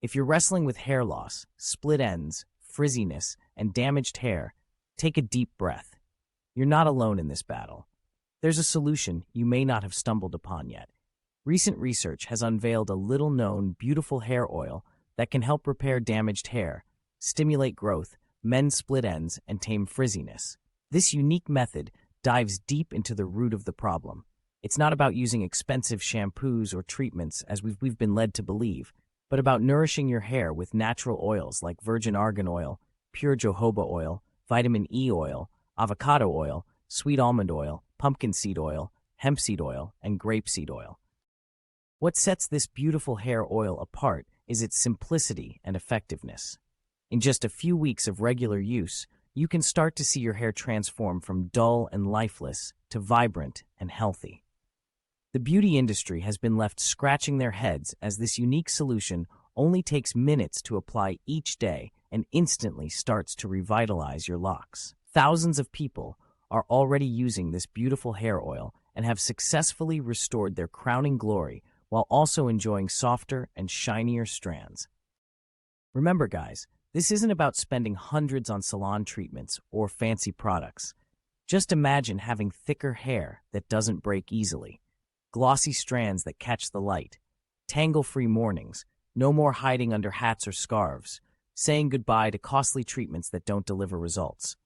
If you're wrestling with hair loss, split ends, frizziness, and damaged hair, take a deep breath. You're not alone in this battle. There's a solution you may not have stumbled upon yet. Recent research has unveiled a little-known, beautiful hair oil that can help repair damaged hair, stimulate growth, mend split ends, and tame frizziness. This unique method dives deep into the root of the problem. It's not about using expensive shampoos or treatments, as we've been led to believe, but about nourishing your hair with natural oils like virgin argan oil, pure jojoba oil, vitamin E oil, avocado oil, sweet almond oil, pumpkin seed oil, hemp seed oil, and grapeseed oil. What sets this beautiful hair oil apart is its simplicity and effectiveness. In just a few weeks of regular use, you can start to see your hair transform from dull and lifeless to vibrant and healthy. The beauty industry has been left scratching their heads as this unique solution only takes minutes to apply each day and instantly starts to revitalize your locks. Thousands of people are already using this beautiful hair oil and have successfully restored their crowning glory while also enjoying softer and shinier strands. Remember, guys, this isn't about spending hundreds on salon treatments or fancy products. Just imagine having thicker hair that doesn't break easily, glossy strands that catch the light, tangle-free mornings, no more hiding under hats or scarves, saying goodbye to costly treatments that don't deliver results.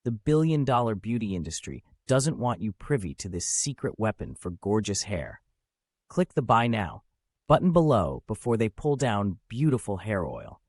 The billion-dollar beauty industry doesn't want you privy to this secret weapon for gorgeous hair. Click the Buy Now button below before they pull down beautiful hair oil.